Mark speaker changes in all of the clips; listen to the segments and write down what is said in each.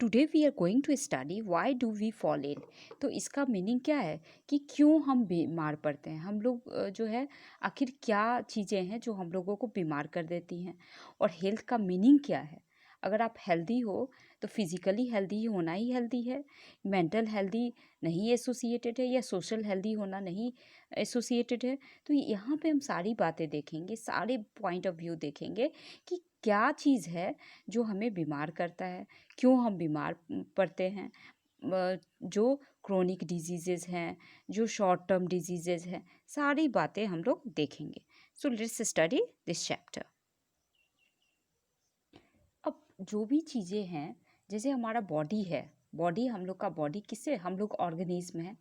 Speaker 1: Today we are going to study why do we fall in. तो इसका meaning क्या है कि क्यों हम बीमार पड़ते हैं। हम लोग जो है आखिर क्या चीज़ें हैं जो हम लोगों को बीमार कर देती हैं, और हेल्थ का मीनिंग क्या है। अगर आप हेल्दी हो तो फिजिकली हेल्दी होना ही हेल्दी है, मेंटल हेल्दी नहीं एसोसिएटेड है, या सोशल हेल्दी होना नहीं एसोसिएटेड है। तो यहाँ पे हम सारी बातें देखेंगे, सारे पॉइंट ऑफ व्यू देखेंगे कि क्या चीज़ है जो हमें बीमार करता है, क्यों हम बीमार पड़ते हैं। जो क्रोनिक डिजीज़ेज़ हैं, जो शॉर्ट टर्म डिजीज़ेज़ हैं, सारी बातें हम लोग देखेंगे। सो लेट्स स्टडी दिस चैप्टर। अब जो भी चीज़ें हैं, जैसे हमारा बॉडी है, बॉडी हम लोग का बॉडी किससे, हम लोग ऑर्गेनिज्म है,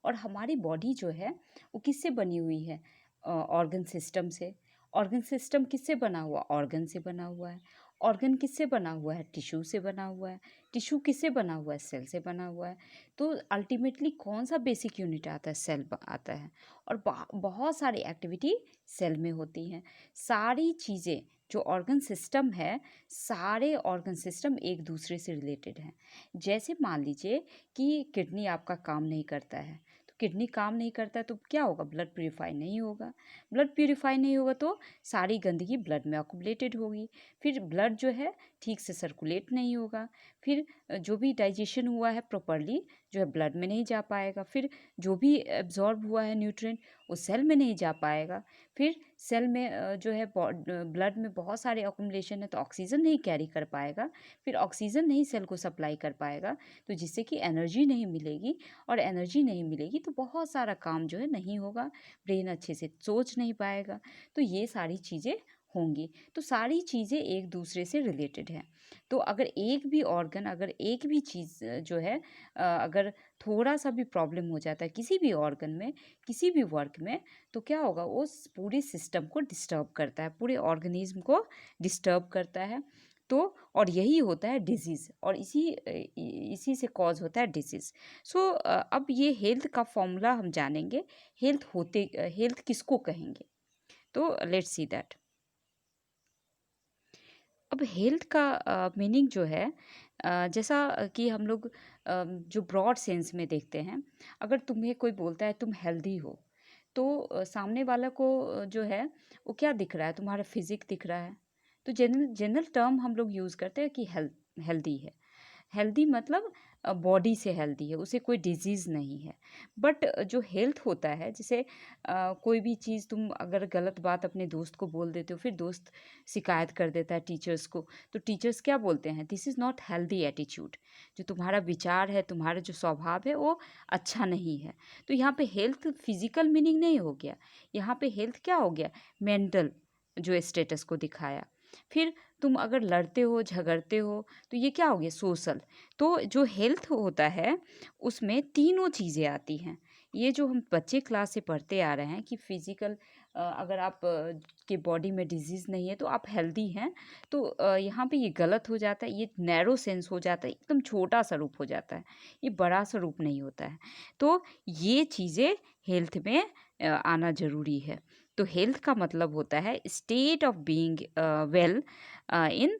Speaker 1: और हमारी बॉडी जो है वो किससे बनी हुई है, ऑर्गन सिस्टम से। ऑर्गन सिस्टम किससे बना हुआ, ऑर्गन से बना हुआ है। ऑर्गन किससे बना हुआ है, टिश्यू से बना हुआ है। टिश्यू किससे बना हुआ है, सेल से बना हुआ है। तो अल्टीमेटली कौन सा बेसिक यूनिट आता है, सेल आता है। और बहुत सारी एक्टिविटी सेल में होती हैं। सारी चीज़ें जो ऑर्गन सिस्टम है, सारे ऑर्गन सिस्टम एक दूसरे से रिलेटेड हैं। जैसे मान लीजिए कि किडनी आपका काम नहीं करता है, तो किडनी काम नहीं करता है तो क्या होगा, ब्लड प्यूरिफाई नहीं होगा। ब्लड प्यूरिफाई नहीं होगा तो सारी गंदगी ब्लड में अकुमुलेटेड होगी। फिर ब्लड जो है ठीक से सर्कुलेट नहीं होगा। फिर जो भी डाइजेशन हुआ है प्रॉपरली जो है ब्लड में नहीं जा पाएगा। फिर जो भी एब्जॉर्ब हुआ है न्यूट्रिएंट वो सेल में नहीं जा पाएगा। फिर सेल में जो है ब्लड में बहुत सारे अकुमुलेशन है तो ऑक्सीजन नहीं कैरी कर पाएगा। फिर ऑक्सीजन नहीं सेल को सप्लाई कर पाएगा, तो जिससे कि एनर्जी नहीं मिलेगी, और एनर्जी नहीं मिलेगी तो बहुत सारा काम जो है नहीं होगा, ब्रेन अच्छे से सोच नहीं पाएगा। तो ये सारी चीज़ें होंगी। तो सारी चीज़ें एक दूसरे से रिलेटेड हैं। तो अगर एक भी ऑर्गन, अगर एक भी चीज़ जो है अगर थोड़ा सा भी प्रॉब्लम हो जाता है किसी भी ऑर्गन में, किसी भी वर्क में, तो क्या होगा, वो पूरे सिस्टम को डिस्टर्ब करता है, पूरे ऑर्गेनिज्म को डिस्टर्ब करता है। तो और यही होता है डिजीज़, और इसी से कॉज होता है डिजीज़। सो अब ये हेल्थ का फॉर्मूला हम जानेंगे। हेल्थ किसको कहेंगे, तो लेट्स सी दैट। अब हेल्थ का मीनिंग जो है, जैसा कि हम लोग जो ब्रॉड सेंस में देखते हैं, अगर तुम्हें कोई बोलता है तुम हेल्दी हो, तो सामने वाला को जो है वो क्या दिख रहा है, तुम्हारा फिजिक दिख रहा है। तो जनरल जनरल टर्म हम लोग यूज़ करते हैं कि हेल्दी है। हेल्दी मतलब बॉडी से हेल्दी है, उसे कोई डिजीज़ नहीं है। बट जो हेल्थ होता है, जैसे कोई भी चीज़ तुम अगर गलत बात अपने दोस्त को बोल देते हो, फिर दोस्त शिकायत कर देता है टीचर्स को, तो टीचर्स क्या बोलते हैं, this is not healthy attitude. जो तुम्हारा विचार है, तुम्हारा जो स्वभाव है वो अच्छा नहीं है। तो यहाँ पे हेल्थ फिजिकल मीनिंग नहीं हो गया, यहाँ पे हेल्थ क्या हो गया, मेंटल जो स्टेटस को दिखाया। फिर तुम अगर लड़ते हो, झगड़ते हो, तो ये क्या हो गया, सोशल। तो जो हेल्थ होता है उसमें तीनों चीज़ें आती हैं। ये जो हम बच्चे क्लास से पढ़ते आ रहे हैं कि फिजिकल, अगर आप के बॉडी में डिजीज़ नहीं है तो आप हेल्दी हैं, तो यहाँ पे ये गलत हो जाता है, ये नैरो सेंस हो जाता है, एकदम छोटा सा रूप हो जाता है, ये बड़ा सा रूप नहीं होता है। तो ये चीज़ें हेल्थ में आना ज़रूरी है। तो हेल्थ का मतलब होता है state of being well, in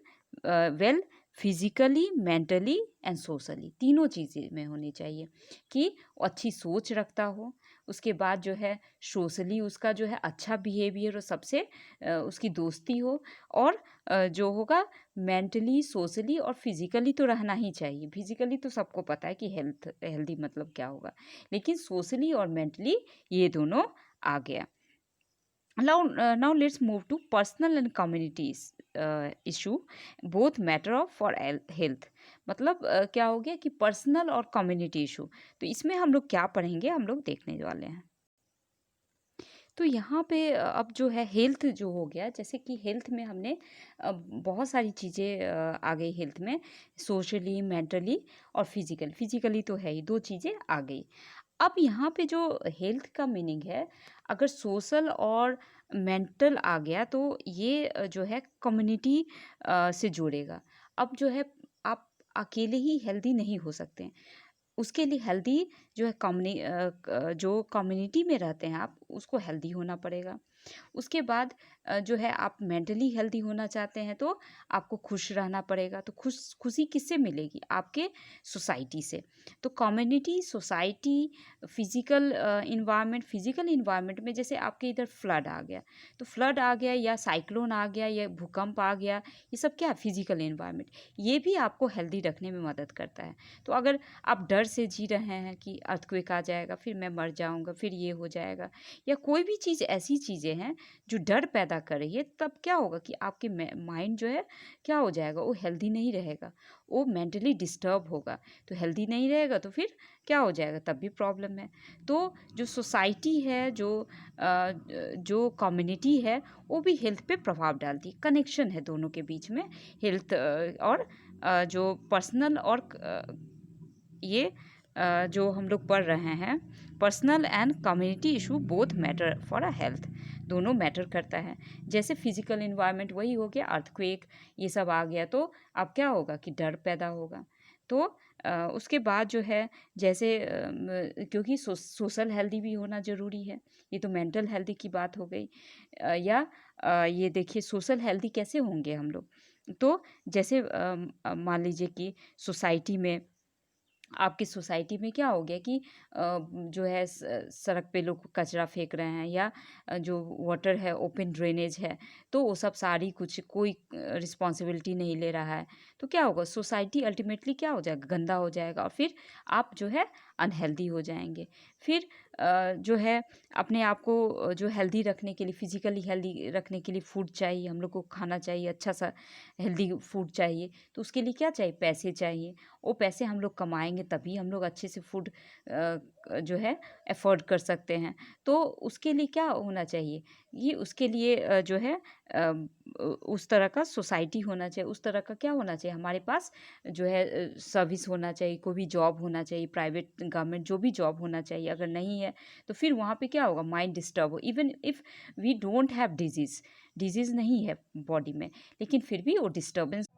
Speaker 1: well physically, mentally and socially, तीनों चीज़ें में होनी चाहिए। कि वो अच्छी सोच रखता हो, उसके बाद जो है सोशली उसका जो है अच्छा बिहेवियर हो, सबसे उसकी दोस्ती हो, और जो होगा मेंटली, सोशली और फिजिकली तो रहना ही चाहिए। फिजिकली तो सबको पता है कि हेल्दी मतलब क्या होगा, लेकिन सोशली और मेंटली ये दोनों आ गया। Now let's move to personal and communities issue. Both matter of for health. मतलब क्या हो गया कि पर्सनल और कम्युनिटी इशू। तो इसमें हम लोग क्या पढ़ेंगे, हम लोग देखने वाले हैं। तो यहाँ पे अब जो है हेल्थ जो हो गया, जैसे कि हेल्थ में हमने बहुत सारी चीज़ें आ गई हेल्थ में, सोशली, मेंटली और फिजिकली तो है ही, दो चीज़ें आ गई। अब यहाँ पे जो हेल्थ का मीनिंग है, अगर सोशल और मेंटल आ गया तो ये जो है कम्युनिटी से जोड़ेगा। अब जो है आप अकेले ही हेल्दी नहीं हो सकते हैं, उसके लिए हेल्दी जो है जो कम्युनिटी में रहते हैं आप, उसको हेल्दी होना पड़ेगा। उसके बाद जो है आप मेंटली हेल्दी होना चाहते हैं तो आपको खुश रहना पड़ेगा। तो खुशी किससे मिलेगी? आपके सोसाइटी से। तो कम्युनिटी, सोसाइटी, फिजिकल इन्वायरमेंट में जैसे आपके इधर फ्लड आ गया, तो फ्लड आ गया या साइक्लोन आ गया या भूकंप आ गया, ये सब क्या है? Physical environment. ये भी आपको हेल्दी रखने में मदद करता है। तो अगर आप डर से जी रहे हैं कि अर्थक्वेक आ जाएगा, फिर मैं मर जाऊंगा, फिर ये हो जाएगा, या कोई भी चीज़, ऐसी चीज़ें हैं जो डर पैदा कर रही है, तब क्या होगा कि आपके माइंड जो है क्या हो जाएगा? वो हेल्दी नहीं रहेगा, वो मेंटली डिस्टर्ब होगा। तो हेल्दी नहीं रहेगा तो फिर क्या हो जाएगा? तब भी प्रॉब्लम है। तो जो सोसाइटी है, जो कम्युनिटी है, वो भी हेल्थ पे प्रभाव डालती है। कनेक्शन है दोनों के बीच में, हेल्थ और जो पर्सनल और ये जो हम लोग पढ़ रहे हैं, personal and community issue both matter for a health. दोनों मैटर करता है। जैसे फिजिकल इन्वायरमेंट वही हो गया, अर्थक्वेक ये सब आ गया, तो अब क्या होगा कि डर पैदा होगा। तो उसके बाद जो है, जैसे क्योंकि सोशल हेल्दी भी होना ज़रूरी है। ये तो मेंटल हेल्दी की बात हो गई। ये देखिए, सोशल हेल्दी कैसे होंगे हम लोग? तो जैसे मान लीजिए कि सोसाइटी में, आपकी सोसाइटी में क्या हो गया कि जो है सड़क पे लोग कचरा फेंक रहे हैं, या जो वाटर है, ओपन ड्रेनेज है, तो वो सब सारी कुछ कोई रिस्पॉन्सिबिलिटी नहीं ले रहा है, तो क्या होगा? सोसाइटी अल्टीमेटली क्या हो जाएगा? गंदा हो जाएगा, और फिर आप जो है अनहेल्दी हो जाएंगे। फिर जो है अपने आप को जो हेल्दी रखने के लिए, फिजिकली हेल्दी रखने के लिए फूड चाहिए, हम लोग को खाना चाहिए, अच्छा सा हेल्दी फूड चाहिए। तो उसके लिए क्या चाहिए? पैसे चाहिए। वो पैसे हम लोग कमाएँगे तभी हम लोग अच्छे से फूड जो है अफ़ोर्ड कर सकते हैं। तो उसके लिए क्या होना चाहिए? ये उसके लिए जो है उस तरह का सोसाइटी होना चाहिए, उस तरह का क्या होना चाहिए? हमारे पास जो है सर्विस होना चाहिए, कोई भी जॉब होना चाहिए, प्राइवेट, गवर्नमेंट, जो भी जॉब होना चाहिए। अगर नहीं है, तो फिर वहाँ पे क्या होगा? माइंड डिस्टर्ब हो। Even if we don't have disease नहीं है बॉडी में, लेकिन फिर भी वो डिस्टर्बेंस,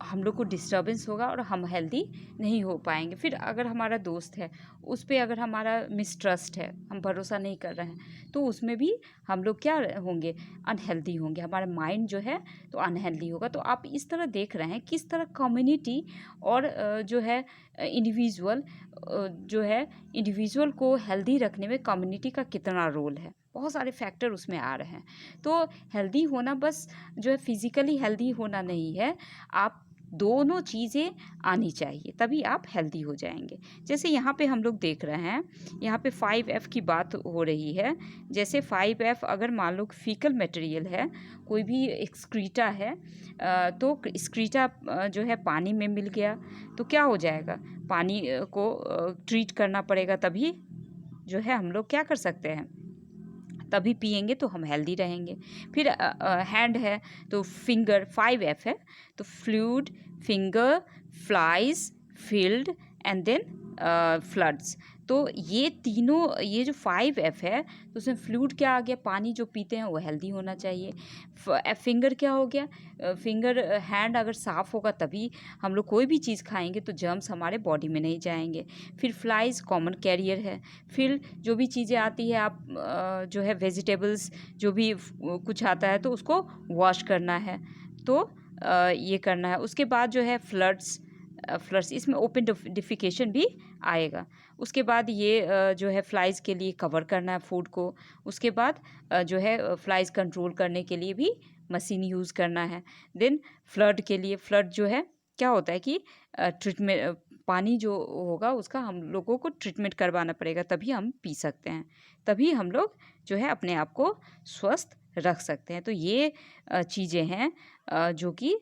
Speaker 1: हम लोग को डिस्टर्बेंस होगा और हम हेल्दी नहीं हो पाएंगे। फिर अगर हमारा दोस्त है, उस पे अगर हमारा मिसट्रस्ट है, हम भरोसा नहीं कर रहे हैं, तो उसमें भी हम लोग क्या होंगे? अनहेल्दी होंगे। हमारा माइंड जो है तो अनहेल्दी होगा। तो आप इस तरह देख रहे हैं किस तरह कम्युनिटी और जो है इंडिविजुअल जो है, इंडिविजुअल को हेल्दी रखने में कम्युनिटी का कितना रोल है। बहुत सारे फैक्टर उसमें आ रहे हैं। तो हेल्दी होना बस जो है फिजिकली हेल्दी होना नहीं है, आप दोनों चीज़ें आनी चाहिए, तभी आप हेल्दी हो जाएंगे। जैसे यहाँ पे हम लोग देख रहे हैं, यहाँ पे 5F की बात हो रही है। जैसे 5F, अगर मान लो फीकल मटेरियल है, कोई भी एक्सक्रीटा है, तो एक्सक्रीटा जो है पानी में मिल गया, तो क्या हो जाएगा? पानी को ट्रीट करना पड़ेगा, तभी जो है हम लोग क्या कर सकते हैं, तभी पिएंगे तो हम हेल्दी रहेंगे। फिर हैंड है, तो फिंगर, 5F है, तो fluid, finger, flies, field, and then floods. तो ये तीनों, ये जो 5F है, तो उसमें फ्लूइड क्या आ गया? पानी जो पीते हैं वो हेल्दी होना चाहिए। फिंगर क्या हो गया? फिंगर, हैंड अगर साफ़ होगा तभी हम लोग कोई भी चीज़ खाएंगे तो जर्म्स हमारे बॉडी में नहीं जाएंगे। फिर फ्लाइज कॉमन कैरियर है। फिर जो भी चीज़ें आती है, आप जो है वेजिटेबल्स, जो भी कुछ आता है, तो उसको वॉश करना है, तो ये करना है। उसके बाद जो है फ्लड्स, इसमें ओपन डिफिकेशन भी आएगा। उसके बाद ये जो है फ्लाइज़ के लिए कवर करना है फूड को। उसके बाद जो है फ्लाइज़ कंट्रोल करने के लिए भी मशीन यूज़ करना है। देन फ्लड के लिए, फ्लड जो है क्या होता है कि ट्रीटमेंट, पानी जो होगा उसका हम लोगों को ट्रीटमेंट करवाना पड़ेगा, तभी हम पी सकते हैं, तभी हम लोग जो है अपने आप को स्वस्थ रख सकते हैं। तो ये चीज़ें हैं जो कि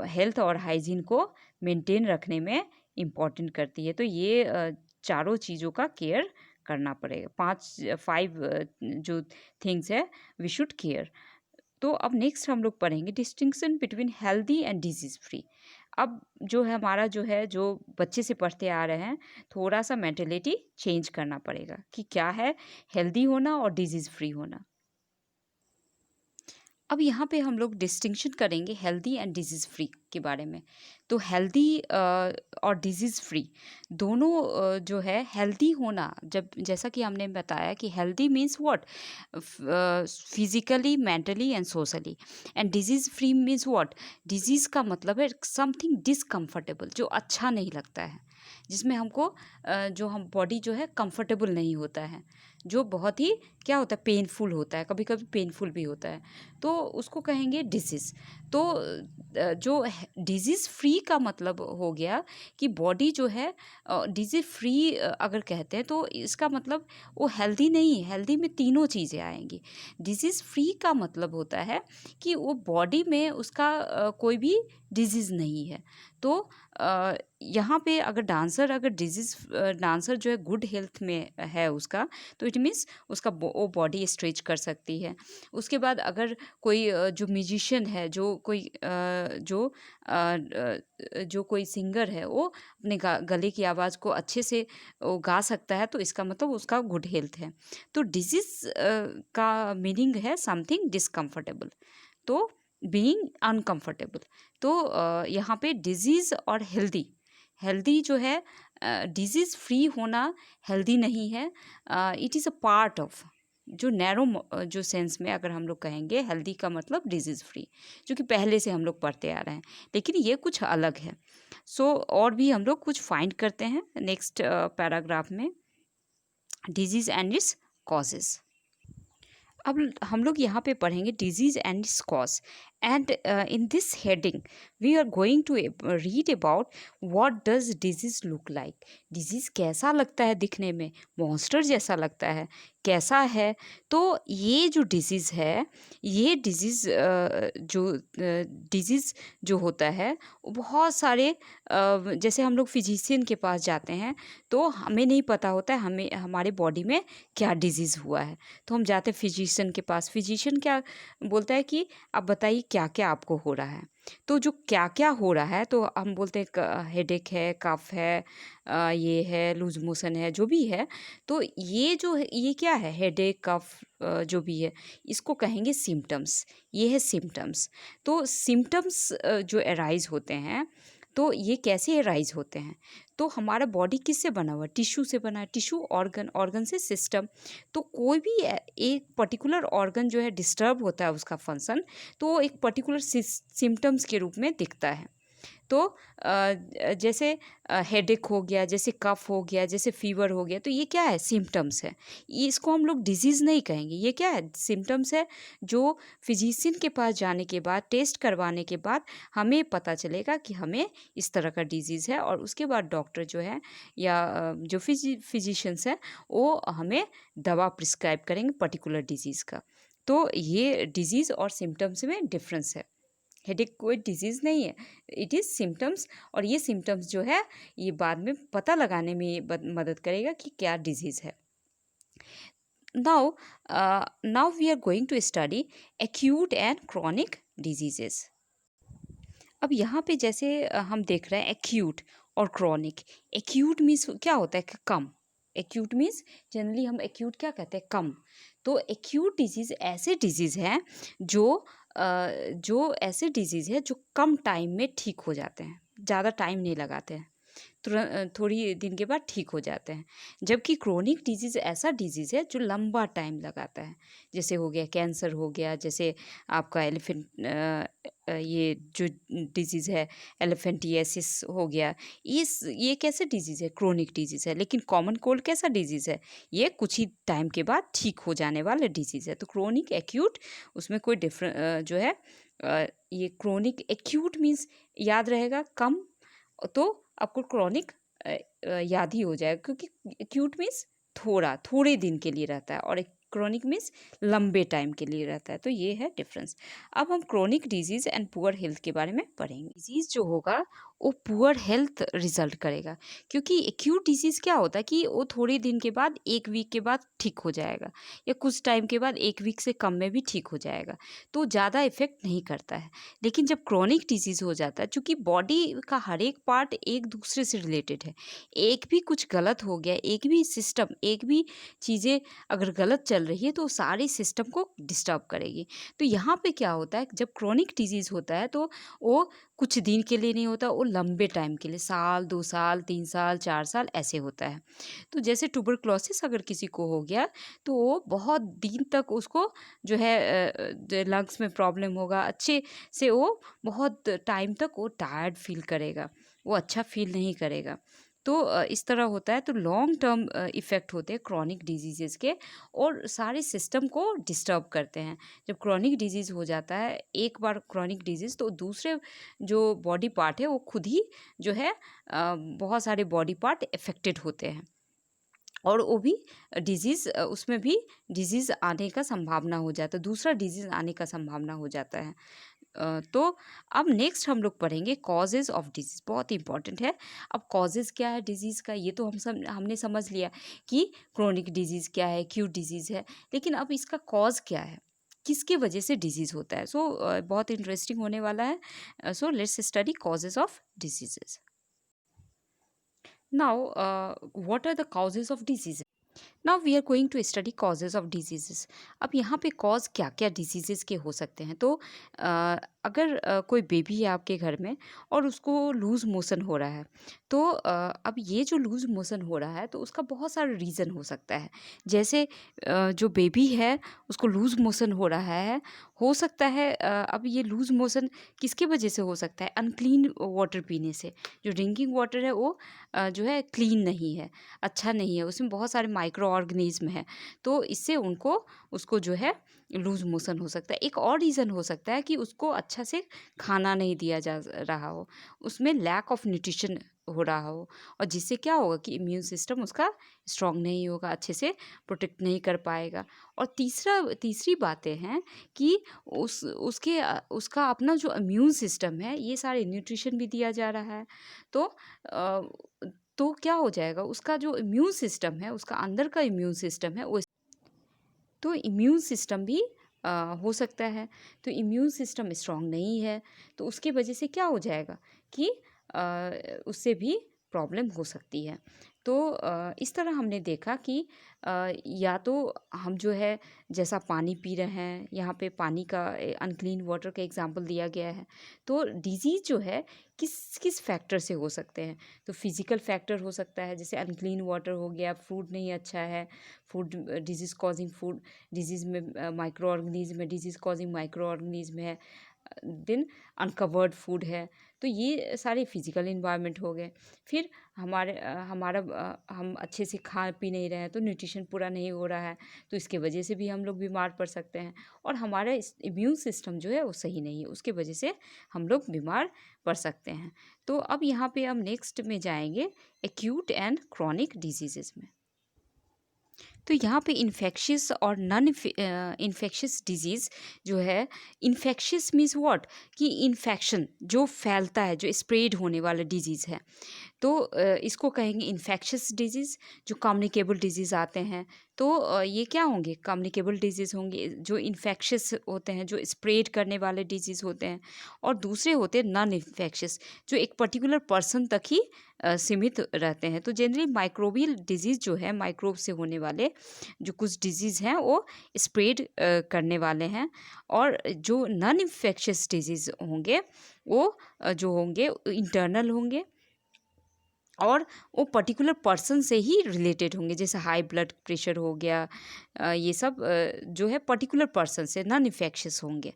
Speaker 1: हेल्थ और हाइजीन को मेंटेन रखने में इम्पॉर्टेंट करती है। तो ये चारों चीज़ों का केयर करना पड़ेगा। 5 जो थिंग्स है, वी शुड केयर। तो अब नेक्स्ट हम लोग पढ़ेंगे distinction between healthy and disease free. अब जो है हमारा जो है, जो बच्चे से पढ़ते आ रहे हैं, थोड़ा सा मेंटेलिटी चेंज करना पड़ेगा कि क्या है हेल्दी होना और डिजीज़ फ्री होना। अब यहाँ पे हम लोग डिस्टिंक्शन करेंगे हेल्दी एंड डिजीज़ फ्री के बारे में। तो हेल्दी और डिजीज़ फ्री दोनों जो है हेल्दी होना, जब जैसा कि हमने बताया कि healthy means what? Physically, mentally and socially, and disease free means what? Disease का मतलब है समथिंग डिस्कम्फर्टेबल, जो अच्छा नहीं लगता है, जिसमें हमको जो हम बॉडी जो है कंफर्टेबल नहीं होता है, जो बहुत ही क्या होता है, पेनफुल होता है, कभी-कभी पेनफुल भी होता है, तो उसको कहेंगे डिसीज़। तो जो डिजीज़ फ्री का मतलब हो गया कि बॉडी जो है डिजीज़ फ्री अगर कहते हैं तो इसका मतलब वो हेल्दी नहीं है, हेल्दी में तीनों चीज़ें आएँगी। डिजीज़ फ्री का मतलब होता है कि वो बॉडी में उसका कोई भी डिजीज़ नहीं है। तो यहाँ पे अगर डांसर जो है गुड हेल्थ में है उसका, तो इट मीन्स उसका वो बॉडी स्ट्रेच कर सकती है। उसके बाद अगर कोई जो म्यूजिशियन है, जो कोई सिंगर है, वो अपने गले की आवाज़ को अच्छे से वो गा सकता है, तो इसका मतलब उसका गुड हेल्थ है। तो डिजीज़ का मीनिंग है समथिंग डिस्कम्फर्टेबल, तो बीइंग अनकम्फर्टेबल। तो यहाँ पे डिजीज़ और हेल्दी, हेल्दी जो है डिजीज़ फ्री होना हेल्दी नहीं है। It is a part of, जो नैरो जो सेंस में अगर हम लोग कहेंगे हेल्दी का मतलब डिजीज़ फ्री, जो कि पहले से हम लोग पढ़ते आ रहे हैं, लेकिन ये कुछ अलग है। सो और भी हम लोग कुछ फाइंड करते हैं नेक्स्ट पैराग्राफ में, डिजीज़ एंड इट्स कॉजेज़। अब हम लोग यहाँ पे पढ़ेंगे disease and its cause, and in this heading we are going to read about what does disease look like. Disease कैसा लगता है दिखने में, मॉन्स्टर जैसा लगता है, कैसा है? तो ये जो डिजीज़ है, ये डिजीज़ जो होता है वो बहुत सारे जैसे हम लोग फिजिशियन के पास जाते हैं, तो हमें नहीं पता होता है हमें हमारे बॉडी में क्या डिजीज़ हुआ है, तो हम जाते हैं फिजिशियन के पास। फिजिशियन क्या बोलता है कि आप बताइए क्या-क्या आपको हो रहा है? तो जो क्या-क्या हो रहा है, तो हम बोलते हैं क हेडेक है, कफ है, ये है, लूज़ मोशन है, जो भी है। तो ये जो है, ये क्या है? हेडेक, कफ जो भी है, इसको कहेंगे सिम्पटम्स। ये है सिम्पटम्स। तो सिम्पटम्स जो अराइज़ होते हैं, तो ये कैसे अराइज़ होते हैं? तो हमारा बॉडी किससे बना हुआ है? टिश्यू से बना है। टिश्यू, ऑर्गन, ऑर्गन से सिस्टम। तो कोई भी एक पर्टिकुलर ऑर्गन जो है डिस्टर्ब होता है उसका फंक्शन, तो वो एक पर्टिकुलर सिम्पटम्स के रूप में दिखता है। तो जैसे हेडेक हो गया, जैसे कफ हो गया, जैसे फीवर हो गया, तो ये क्या है? सिम्पटम्स है। ये इसको हम लोग डिजीज़ नहीं कहेंगे, ये क्या है? सिम्पटम्स है, जो फिजिशियन के पास जाने के बाद, टेस्ट करवाने के बाद हमें पता चलेगा कि हमें इस तरह का डिजीज़ है, और उसके बाद डॉक्टर जो है या जो फिजिशियंस हैं, वो हमें दवा प्रिस्क्राइब करेंगे पर्टिकुलर डिजीज़ का। तो ये डिजीज़ और सिम्पटम्स में डिफरेंस है। हेडेक कोई डिजीज़ नहीं है, इट इज़ सिम्पटम्स, और ये सिम्पटम्स जो है ये बाद में पता लगाने में मदद करेगा कि क्या डिजीज़ है। Now now we are going to study acute and chronic diseases. अब यहाँ पे जैसे हम देख रहे हैं एक्यूट और क्रॉनिक। एक्यूट मीन्स क्या होता है कि कम। एक्यूट मीन्स जनरली हम एक्यूट क्या कहते हैं? कम। तो एक्यूट डिजीज़ ऐसे डिजीज़ हैं जो जो ऐसे डिजीज़ है जो कम टाइम में ठीक हो जाते हैं, ज़्यादा टाइम नहीं लगाते हैं, थोड़ी दिन के बाद ठीक हो जाते हैं। जबकि क्रोनिक डिजीज़ ऐसा डिजीज़ है जो लंबा टाइम लगाता है, जैसे हो गया कैंसर हो गया, जैसे आपका ये जो डिजीज़ है एलिफेंटियासिस हो गया। ये कैसे डिजीज़ है? क्रोनिक डिजीज़ है। लेकिन कॉमन कोल्ड कैसा डिजीज़ है? ये कुछ ही टाइम के बाद ठीक हो जाने वाला डिजीज़ है। तो क्रोनिक, एक्यूट, उसमें कोई जो है ये क्रोनिक एक्यूट मीन्स याद रहेगा कम, तो आपको क्रॉनिक याद ही हो जाएगा, क्योंकि एक्यूट मीन्स थोड़े दिन के लिए रहता है, और एक क्रोनिक मीन्स लंबे टाइम के लिए रहता है। तो ये है डिफरेंस। अब हम chronic disease and poor health के बारे में पढ़ेंगे। डिजीज़ जो होगा वो पुअर हेल्थ रिजल्ट करेगा। क्योंकि एक्यूट डिजीज़ क्या होता है कि वो थोड़े दिन के बाद, 1 वीक के बाद ठीक हो जाएगा, या कुछ टाइम के बाद 1 वीक से कम में भी ठीक हो जाएगा, तो ज़्यादा इफ़ेक्ट नहीं करता है। लेकिन जब क्रॉनिक डिजीज़ हो जाता है, चूँकि बॉडी का हर एक पार्ट एक दूसरे से रिलेटेड है, एक भी कुछ गलत हो गया, एक भी सिस्टम, एक भी चीज़ें अगर गलत चल रही है तो सारे सिस्टम को डिस्टर्ब करेगी। तो यहाँ पे क्या होता है, जब क्रॉनिक डिजीज़ होता है तो वो कुछ दिन के लिए नहीं होता, वो लंबे टाइम के लिए, साल, 2 साल, 3 साल, 4 साल ऐसे होता है। तो जैसे ट्यूबरक्लोसिस अगर किसी को हो गया तो वो बहुत दिन तक उसको जो है लंग्स में प्रॉब्लम होगा, अच्छे से वो बहुत टाइम तक वो टायर्ड फ़ील करेगा, वो अच्छा फ़ील नहीं करेगा। तो इस तरह होता है, तो लॉन्ग टर्म इफ़ेक्ट होते हैं क्रॉनिक डिजीज़ेज़ के, और सारे सिस्टम को डिस्टर्ब करते हैं। जब क्रॉनिक डिजीज़ हो जाता है, एक बार क्रॉनिक डिजीज़, तो दूसरे जो बॉडी पार्ट है वो खुद ही जो है बहुत सारे बॉडी पार्ट अफेक्टेड होते हैं, और वो भी डिजीज़ उसमें भी डिजीज़ आने का संभावना हो जाता है, दूसरा डिजीज़ आने का संभावना हो जाता है। तो अब नेक्स्ट हम लोग पढ़ेंगे कॉजेज़ ऑफ डिजीज़, बहुत इंपॉर्टेंट है। अब कॉजेज़ क्या है डिजीज़ का, ये तो हमने समझ लिया कि क्रोनिक डिजीज़ क्या है, एक्यूट डिजीज़ है, लेकिन अब इसका कॉज़ क्या है, किसके वजह से डिजीज़ होता है। सो बहुत इंटरेस्टिंग होने वाला है। So let's study causes of diseases. Now what are the causes of disease? Now we are going to study causes of diseases. अब यहाँ पे कॉज क्या क्या डिजीजेस के हो सकते हैं, तो अगर कोई बेबी है आपके घर में और उसको लूज़ मोशन हो रहा है, तो अब ये जो लूज़ मोशन हो रहा है तो उसका बहुत सारा रीज़न हो सकता है। जैसे जो बेबी है उसको लूज़ मोशन हो रहा है, हो सकता है अब ये लूज़ मोशन किसके वजह से हो सकता है, अनक्लीन वाटर पीने से। जो ड्रिंकिंग वाटर है वो जो है क्लीन नहीं है, अच्छा नहीं है, उसमें बहुत सारे माइक्रो ऑर्गेनिज्म है, तो इससे उसको जो है लूज़ मोशन हो सकता है। एक और रीज़न हो सकता है कि उसको अच्छा से खाना नहीं दिया जा रहा हो, उसमें लैक ऑफ न्यूट्रिशन हो रहा हो, और जिससे क्या होगा कि इम्यून सिस्टम उसका स्ट्रॉन्ग नहीं होगा, अच्छे से प्रोटेक्ट नहीं कर पाएगा। और तीसरी बातें हैं कि उसका अपना जो इम्यून सिस्टम है, ये सारे न्यूट्रिशन भी दिया जा रहा है, तो अ, तो क्या हो जाएगा, उसका जो इम्यून सिस्टम है, उसका अंदर का इम्यून सिस्टम है वो, तो इम्यून सिस्टम भी हो सकता है। तो इम्यून सिस्टम स्ट्रांग नहीं है, तो उसके वजह से क्या हो जाएगा कि उससे भी प्रॉब्लम हो सकती है। तो इस तरह हमने देखा कि या तो हम जो है जैसा पानी पी रहे हैं, यहाँ पे पानी का अनक्लीन वाटर का एग्जांपल दिया गया है। तो डिजीज़ जो है किस किस फैक्टर से हो सकते हैं, तो फिजिकल फैक्टर हो सकता है, जैसे अनक्लीन वाटर हो गया, फूड नहीं अच्छा है, food disease causing food, disease में माइक्रो ऑर्गेनिज्म है, डिजीज़ कॉजिंग माइक्रो ऑर्गेनिज्म है, देन अनकवर्ड फूड है। तो ये सारे फिजिकल इन्वायरमेंट हो गए। फिर हम अच्छे से खा पी नहीं रहे हैं, तो न्यूट्रिशन पूरा नहीं हो रहा है, तो इसके वजह से भी हम लोग बीमार पड़ सकते हैं। और हमारा इम्यून सिस्टम जो है वो सही नहीं है, उसके वजह से हम लोग बीमार पड़ सकते हैं। तो अब यहाँ पे हम नेक्स्ट में जाएंगे एक्यूट एंड क्रॉनिक डिजीजेस में। तो यहाँ पे इन्फेक्शियस और नॉन इन्फेक्शियस डिजीज़ जो है, इन्फेक्शियस मीन्स व्हाट, कि इन्फेक्शन जो फैलता है, जो स्प्रेड होने वाला डिजीज़ है, तो इसको कहेंगे इन्फेक्शियस डिजीज़। जो कम्युनिकेबल डिजीज़ आते हैं, तो ये क्या होंगे, कम्युनिकेबल डिजीज़ होंगे, जो इन्फेक्शियस होते हैं, जो स्प्रेड करने वाले डिजीज़ होते हैं। और दूसरे होते हैं नॉन इन्फेक्शियस, जो एक पर्टिकुलर पर्सन तक ही सीमित रहते हैं। तो जनरली माइक्रोबियल डिजीज़ जो है, माइक्रोब से होने वाले जो कुछ डिजीज़ हैं वो स्प्रेड करने वाले हैं। और जो नॉन इन्फेक्शियस डिजीज़ होंगे वो जो होंगे इंटरनल होंगे, और वो पर्टिकुलर पर्सन से ही रिलेटेड होंगे, जैसे हाई ब्लड प्रेशर हो गया, ये सब जो है पर्टिकुलर पर्सन से नॉन इन्फेक्शियस होंगे।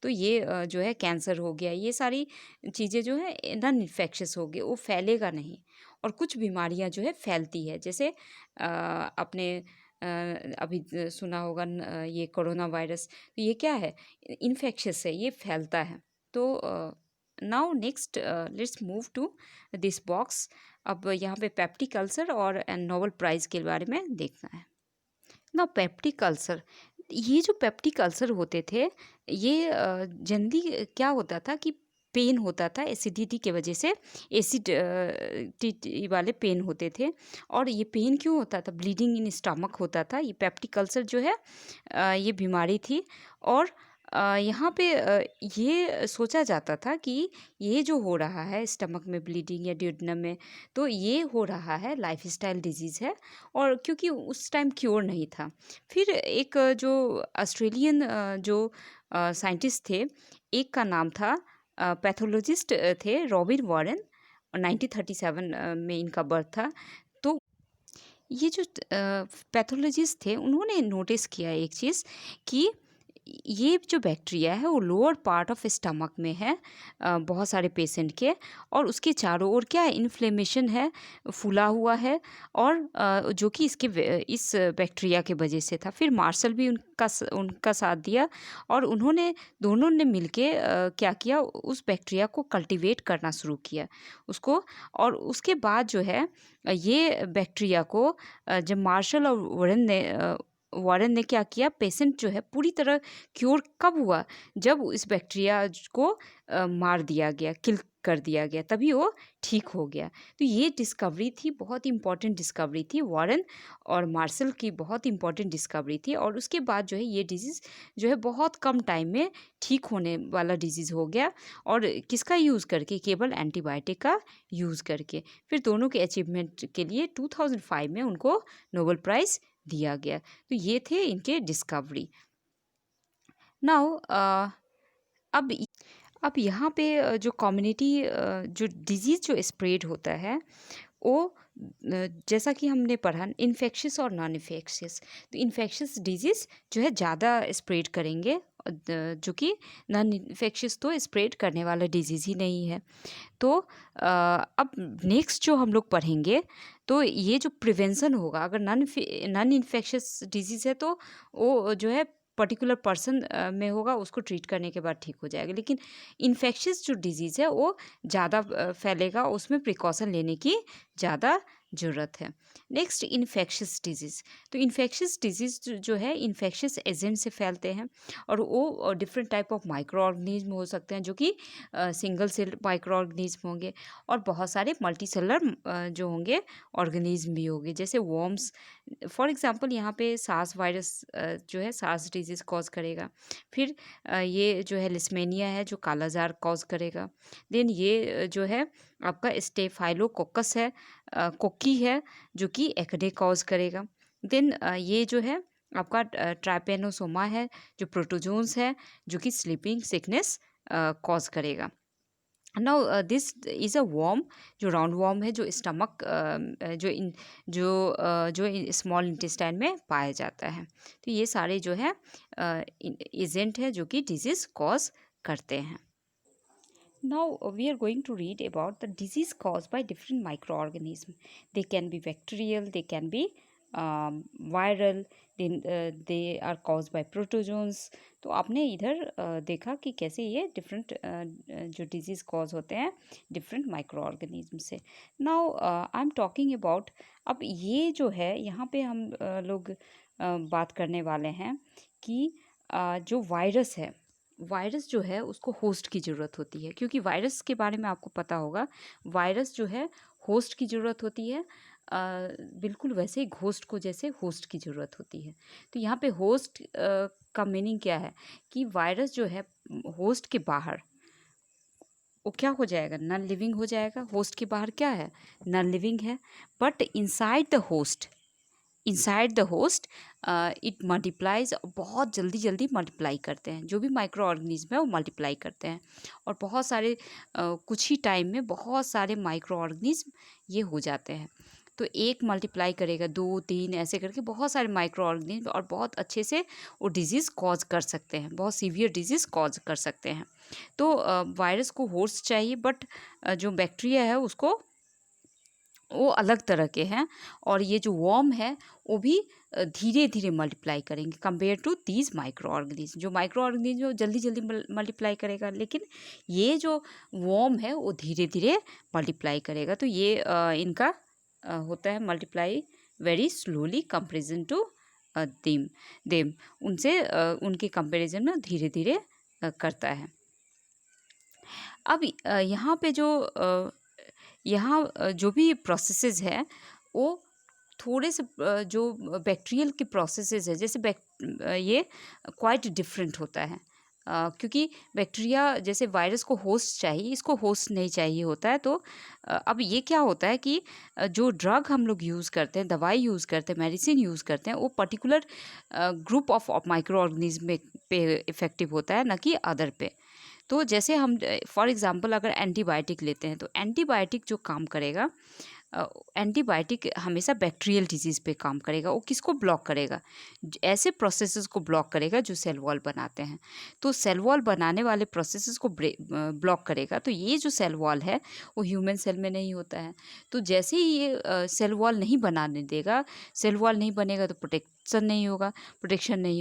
Speaker 1: तो ये जो है कैंसर हो गया, ये सारी चीज़ें जो है नॉन इन्फेक्शियस हो गए, वो फैलेगा नहीं। और कुछ बीमारियां जो है फैलती है, जैसे अपने अभी सुना होगा ये कोरोना वायरस, तो ये क्या है, इन्फेक्शियस है, ये फैलता है। तो now next let's move to this box. अब यहाँ पे पेप्टिक अल्सर और नोबेल प्राइज़ के बारे में देखना है। ना पेप्टिक अल्सर, ये जो पेप्टिक अल्सर होते थे, ये जनरली क्या होता था कि पेन होता था एसिडिटी के वजह से, एसिडिटी वाले पेन होते थे। और ये पेन क्यों होता था? ब्लीडिंग इन स्टमक होता था। ये पेप्टिक अल्सर जो है ये बीमारी थी। और यहाँ पे ये सोचा जाता था कि ये जो हो रहा है स्टमक में ब्लीडिंग या ड्यूडेनम में, तो ये हो रहा है लाइफस्टाइल डिजीज़ है। और क्योंकि उस टाइम क्योर नहीं था, फिर एक जो ऑस्ट्रेलियन जो साइंटिस्ट थे, एक का नाम था पैथोलॉजिस्ट थे रॉबिन वॉरेन, और 1937 में इनका बर्थ था। तो ये जो पैथोलॉजिस्ट थे, उन्होंने नोटिस किया एक चीज़ कि ये जो बैक्टीरिया है वो लोअर पार्ट ऑफ स्टमक में है बहुत सारे पेशेंट के, और उसके चारों ओर क्या है, इन्फ्लेमेशन है, फूला हुआ है। और जो कि इस बैक्टीरिया के वजह से था। फिर मार्शल भी उनका साथ दिया, और उन्होंने दोनों ने मिलके क्या किया, उस बैक्टीरिया को कल्टीवेट करना शुरू किया उसको। और उसके बाद जो है ये बैक्टीरिया को जब मार्शल और वारन ने क्या किया, पेशेंट जो है पूरी तरह क्योर कब हुआ, जब इस बैक्टीरिया को मार दिया गया, किल कर दिया गया, तभी वो ठीक हो गया। तो ये डिस्कवरी थी, बहुत इंपॉर्टेंट डिस्कवरी थी, वारन और मार्शल की बहुत इंपॉर्टेंट डिस्कवरी थी। और उसके बाद जो है ये डिजीज़ जो है बहुत कम टाइम में ठीक होने वाला डिजीज़ हो गया। और किसका यूज़ करके? केवल एंटीबायोटिक का यूज़ करके। फिर दोनों के अचीवमेंट के लिए 2005 में उनको नोबेल प्राइज़ दिया गया। तो ये थे इनके डिस्कवरी। नाउ अब यहाँ पे जो कम्युनिटी जो डिजीज़ जो स्प्रेड होता है वो जैसा कि हमने पढ़ा, इन्फेक्शियस और नॉन इन्फेक्शियस। तो इन्फेक्शियस डिजीज़ जो है ज़्यादा स्प्रेड करेंगे, जो कि नॉन इन्फेक्शियस तो स्प्रेड करने वाला डिजीज़ ही नहीं है। तो अब नेक्स्ट जो हम लोग पढ़ेंगे, तो ये जो प्रिवेंशन होगा, अगर नॉन इन्फेक्शियस डिजीज़ है तो वो जो है पर्टिकुलर पर्सन में होगा, उसको ट्रीट करने के बाद ठीक हो जाएगा। लेकिन इन्फेक्शियस जो डिजीज़ है वो ज़्यादा फैलेगा, उसमें प्रिकॉशन लेने की ज़्यादा ज़रूरत है। Next, infectious disease. तो इन्फेक्शियस डिजीज़ जो है इन्फेक्शियस एजेंट से फैलते हैं, और वो different type of micro organism हो सकते हैं, जो कि सिंगल सेल माइक्रो ऑर्गेनिज्म होंगे, और बहुत सारे मल्टी सेलर जो होंगे ऑर्गेनिज्म भी होंगे, जैसे वर्म्स। फॉर एग्जांपल यहाँ पे सार्स वायरस जो है सार्स डिजीज़ कॉज करेगा। फिर ये जो है लिस्मेनिया है जो कालाजार कॉज करेगा। देन ये जो है आपका स्टेफाइलोकोकस है, कोकी है, जो कि एक्ने कॉज करेगा। देन ये जो है आपका ट्राइपेनोसोमा है, जो प्रोटोजोन्स है, जो कि स्लीपिंग सिकनेस कॉज करेगा। Now this is a worm, जो राउंड वर्म है, जो स्टमक जो स्मॉल इंटेस्टाइन में पाया जाता है। तो ये सारे जो है एजेंट है जो कि डिजीज़ कॉज करते हैं। Now we are going to read about the disease caused by different microorganisms. They can be bacterial, they can be viral, then they are caused by protozoans. तो आपने इधर देखा कि कैसे ये डिफरेंट जो डिजीज़ कॉज होते हैं डिफरेंट माइक्रो ऑर्गेनिज्म से। Now I am talking about, अब ये जो है यहाँ पे हम लोग बात करने वाले हैं कि जो वायरस है, वायरस जो है उसको होस्ट की ज़रूरत होती है, क्योंकि वायरस के बारे में आपको पता होगा, वायरस जो है होस्ट की ज़रूरत होती है। बिल्कुल वैसे ही घोस्ट को जैसे होस्ट की ज़रूरत होती है। तो यहाँ पे होस्ट का मीनिंग क्या है कि वायरस जो है होस्ट के बाहर वो क्या हो जाएगा, नॉन लिविंग हो जाएगा। होस्ट के बाहर क्या है, नॉन लिविंग है। But inside the host it multiplies, बहुत जल्दी जल्दी मल्टीप्लाई करते हैं। जो भी माइक्रो ऑर्गेनिज्म है वो मल्टीप्लाई करते हैं, और बहुत सारे कुछ ही टाइम में बहुत सारे माइक्रो ऑर्गेनिज्म ये हो जाते हैं। तो एक मल्टीप्लाई करेगा, 2-3 ऐसे करके बहुत सारे माइक्रो ऑर्गेनिज्म, और बहुत अच्छे से वो डिजीज़ कॉज कर सकते हैं, बहुत सीवियर डिजीज़ कॉज कर सकते हैं। तो वायरस को होस्ट चाहिए, बट जो बैक्टीरिया है उसको वो अलग तरह के हैं, और ये जो वर्म है वो भी धीरे धीरे मल्टीप्लाई करेंगे compare to these microorganism. जो माइक्रो ऑर्गेनिज्म वो जल्दी जल्दी मल्टीप्लाई करेगा, लेकिन ये जो वर्म है वो धीरे धीरे मल्टीप्लाई करेगा। तो ये इनका होता है multiply very slowly comparison to them उनसे उनके कंपेरिजन में धीरे धीरे करता है। अब यहाँ पे जो भी प्रोसेसेस है वो थोड़े से जो बैक्टीरियल के प्रोसेसेस है, जैसे ये क्वाइट डिफरेंट होता है। क्योंकि बैक्टीरिया जैसे वायरस को होस्ट चाहिए, इसको होस्ट नहीं चाहिए होता है। तो अब ये क्या होता है कि जो ड्रग हम लोग यूज़ करते हैं, दवाई यूज़ करते हैं, मेडिसिन यूज़ करते हैं, वो particular group of micro organism पे इफ़ेक्टिव होता है, ना कि अदर पे। तो जैसे हम फॉर एग्जांपल अगर एंटीबायोटिक लेते हैं, तो एंटीबायोटिक जो काम करेगा, एंटीबायोटिक हमेशा बैक्टीरियल डिजीज़ पे काम करेगा। वो किसको ब्लॉक करेगा? ऐसे प्रोसेसेस को ब्लॉक करेगा जो सेल वॉल बनाते हैं। तो सेल वॉल बनाने वाले प्रोसेसेस को ब्लॉक करेगा। तो ये जो सेल वॉल है वो ह्यूमन सेल में नहीं होता है। तो जैसे ही ये सेल वॉल नहीं बनाने देगा, सेल वॉल नहीं बनेगा तो प्रोटेक्शन नहीं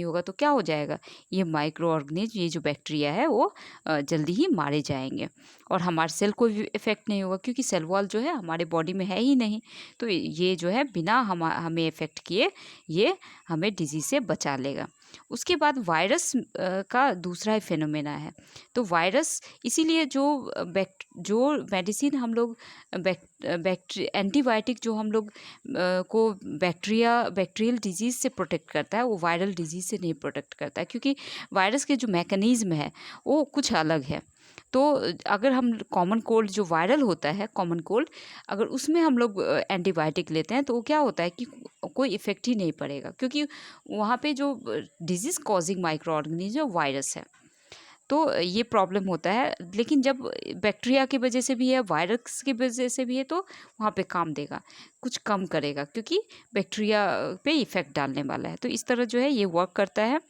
Speaker 1: होगा तो क्या हो जाएगा? ये माइक्रो ऑर्गेनिज्म, ये जो बैक्टीरिया है वो जल्दी ही मारे जाएंगे और हमारे सेल को भी इफ़ेक्ट नहीं होगा, क्योंकि सेल वॉल जो है हमारे बॉडी में है ही नहीं। तो ये जो है बिना हमें इफ़ेक्ट किए ये हमें डिजीज़ से बचा लेगा। उसके बाद वायरस का दूसरा ही फिनोमेना है। तो वायरस इसीलिए जो मेडिसिन हम लोग एंटीबायोटिक जो हम लोग को बैक्टीरियल डिजीज़ से प्रोटेक्ट करता है, वो वायरल डिजीज़ से नहीं प्रोटेक्ट करता है, क्योंकि वायरस के जो मैकेनिज़्म है वो कुछ अलग है। तो अगर हम कॉमन कोल्ड जो वायरल होता है, कॉमन कोल्ड, अगर उसमें हम लोग एंटीबायोटिक लेते हैं तो वो क्या होता है कि कोई इफ़ेक्ट ही नहीं पड़ेगा, क्योंकि वहाँ पे जो disease causing micro organism virus है। तो ये प्रॉब्लम होता है। लेकिन जब बैक्टीरिया की वजह से भी है, वायरस की वजह से भी है, तो वहाँ पे काम देगा, कुछ कम करेगा, क्योंकि बैक्टीरिया पे इफ़ेक्ट डालने वाला है। तो इस तरह जो है ये वर्क करता है।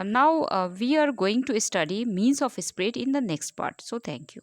Speaker 1: Now we are going to study means of spread in the next part. So thank you.